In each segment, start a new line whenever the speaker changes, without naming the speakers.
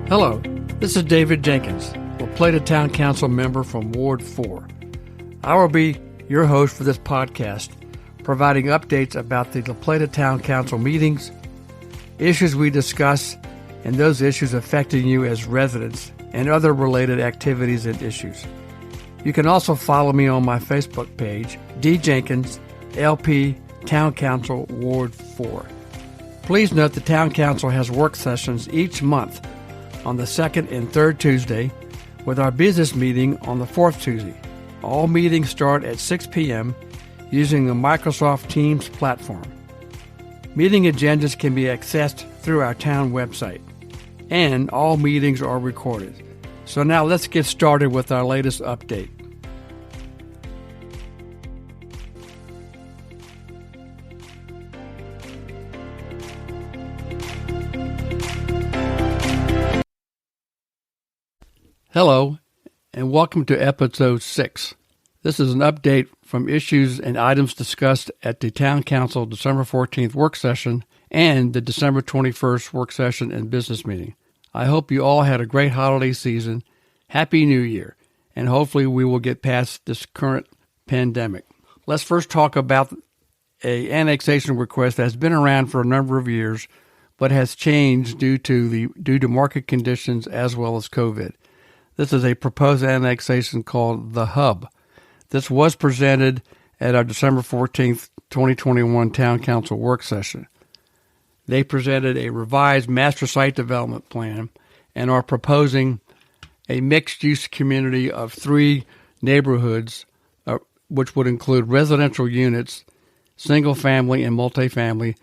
Hello, this is David Jenkins, La Plata Town Council member from Ward 4. I will be your host for this podcast, providing updates about the La Plata Town Council meetings, issues we discuss, and those issues affecting you as residents, and other related activities and issues. You can also follow me on my Facebook page, D. Jenkins, LP, Town Council, Ward 4. Please note the Town Council has work sessions each month on the second and third Tuesday, with our business meeting on the fourth Tuesday. All meetings start at 6 p.m. using the Microsoft Teams platform. Meeting agendas can be accessed through our town website, and all meetings are recorded. So now let's get started with our latest update. Hello, and welcome to episode 6. This is an update from issues and items discussed at the Town Council December 14th work session and the December 21st work session and business meeting. I hope you all had a great holiday season, Happy New Year, and hopefully we will get past this current pandemic. Let's first talk about an annexation request that has been around for a number of years, but has changed due to market conditions as well as COVID. This is a proposed annexation called The Hub. This was presented at our December 14th, 2021 Town Council work session. They presented a revised master site development plan and are proposing a mixed-use community of 3 neighborhoods, which would include residential units, single-family and multifamily,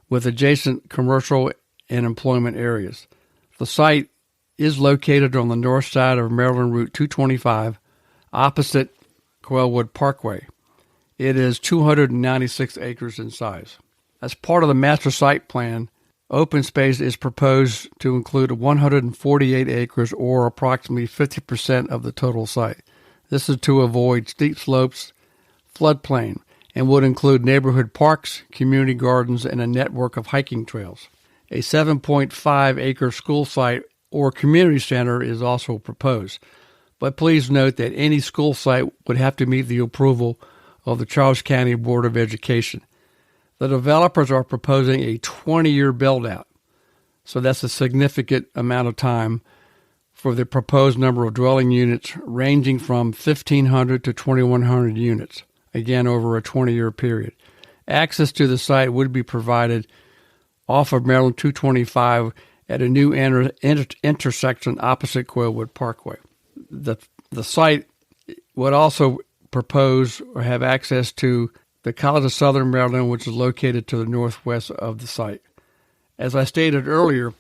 with adjacent commercial and employment areas. The site is located on the north side of Maryland Route 225, opposite Quailwood Parkway. It is 296 acres in size. As part of the master site plan, open space is proposed to include 148 acres, or approximately 50% of the total site. This is to avoid steep slopes, floodplain, and would include neighborhood parks, community gardens, and a network of hiking trails. A 7.5-acre school site or community center is also proposed. But please note that any school site would have to meet the approval of the Charles County Board of Education. The developers are proposing a 20-year build-out, so that's a significant amount of time for the proposed number of dwelling units, ranging from 1,500 to 2,100 units, again over a 20-year period. Access to the site would be provided off of Maryland 225 at a new intersection opposite Quailwood Parkway. The site would also propose or have access to the College of Southern Maryland, which is located to the northwest of the site. As I stated earlier,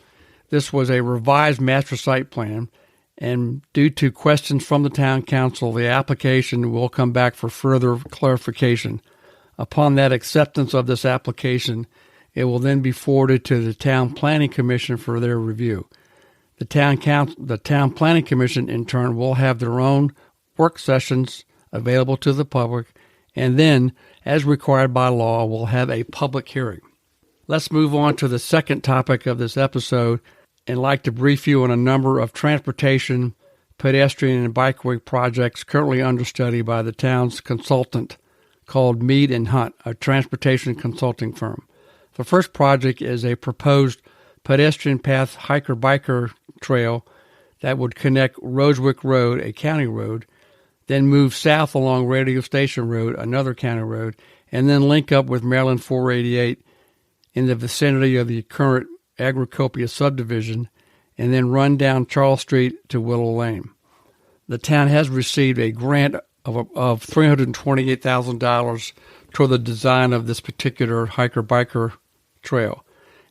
this was a revised master site plan, and due to questions from the Town Council, the application will come back for further clarification. Upon that acceptance of this application, it will then be forwarded to the Town Planning Commission for their review. The Town Planning Commission, in turn, will have their own work sessions available to the public, and then, as required by law, will have a public hearing. Let's move on to the second topic of this episode, and like to brief you on a number of transportation, pedestrian, and bikeway projects currently under study by the town's consultant called Mead & Hunt, a transportation consulting firm. The first project is a proposed pedestrian path hiker-biker trail that would connect Rosewick Road, a county road, then move south along Radio Station Road, another county road, and then link up with Maryland 488 in the vicinity of the current Agricopia subdivision, and then run down Charles Street to Willow Lane. The town has received a grant of $328,000 toward the design of this particular hiker-biker trail,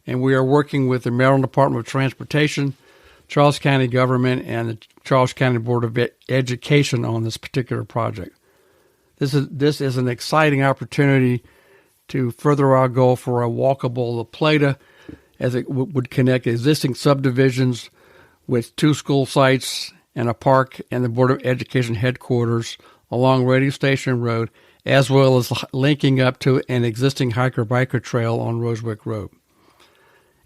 and we are working with the Maryland Department of Transportation, Charles County Government, and the Charles County Board of Education on this particular project. This is an exciting opportunity to further our goal for a walkable La Plata, as it would connect existing subdivisions with 2 school sites and a park and the Board of Education headquarters along Radio Station Road, as well as linking up to an existing hiker-biker trail on Rosewick Road.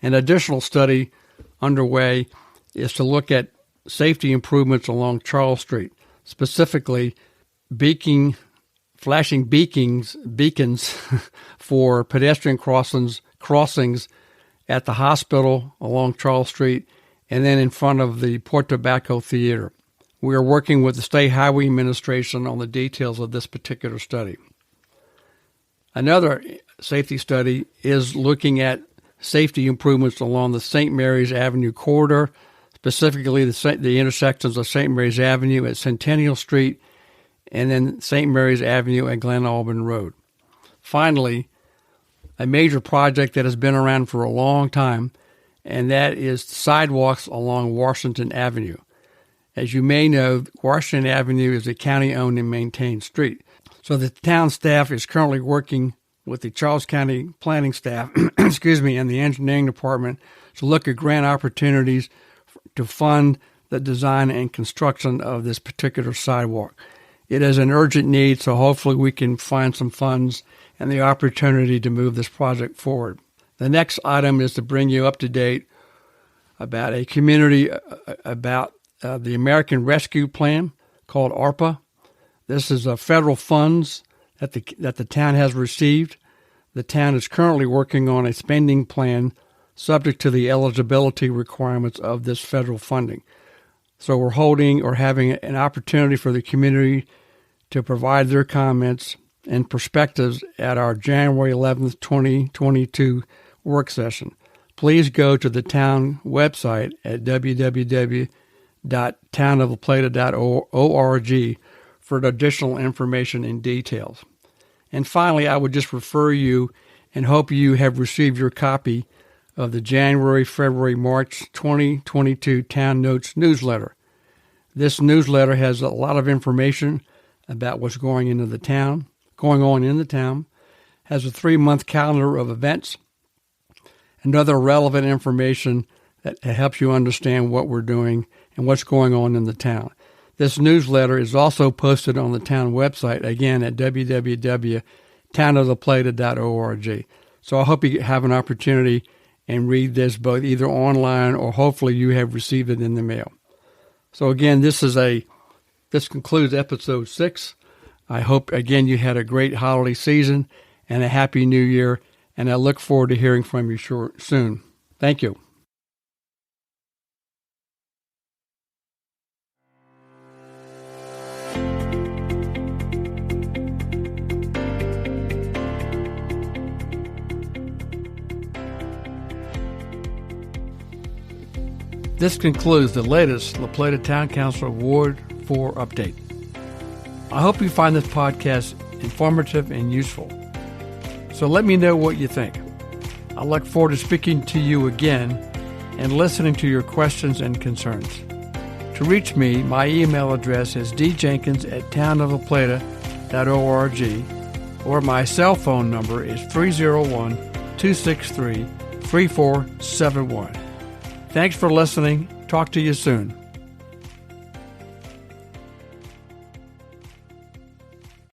An additional study underway is to look at safety improvements along Charles Street, specifically flashing beacons for pedestrian crossings at the hospital along Charles Street and then in front of the Port Tobacco Theater. We are working with the State Highway Administration on the details of this particular study. Another safety study is looking at safety improvements along the St. Mary's Avenue corridor, specifically the intersections of St. Mary's Avenue at Centennial Street and then St. Mary's Avenue at Glen Albin Road. Finally, a major project that has been around for a long time, and that is sidewalks along Washington Avenue. As you may know, Washington Avenue is a county-owned and maintained street. So the town staff is currently working with the Charles County planning staff, and the engineering department to look at grant opportunities to fund the design and construction of this particular sidewalk. It is an urgent need, so hopefully we can find some funds and the opportunity to move this project forward. The next item is to bring you up to date about a community, about the American Rescue Plan called ARPA. This is federal funds that the town has received. The town is currently working on a spending plan subject to the eligibility requirements of this federal funding. So we're having an opportunity for the community to provide their comments and perspectives at our January 11th, 2022 work session. Please go to the town website at www.townoflaplata.org for additional information and details. And finally, I would just refer you and hope you have received your copy of the January, February, March 2022 Town Notes newsletter. This newsletter has a lot of information about what's going on in the town, has a 3-month calendar of events, and other relevant information that helps you understand what we're doing and what's going on in the town. This newsletter is also posted on the town website, again, at www.townoftheplata.org. So I hope you have an opportunity and read this both either online or hopefully you have received it in the mail. So again, this concludes episode 6. I hope, again, you had a great holiday season and a happy new year, and I look forward to hearing from you soon. Thank you. This concludes the latest La Plata Town Council Ward 4 update. I hope you find this podcast informative and useful. So let me know what you think. I look forward to speaking to you again and listening to your questions and concerns. To reach me, my email address is djenkins@townoftheplata.org or my cell phone number is 301-263-3471. Thanks for listening. Talk to you soon.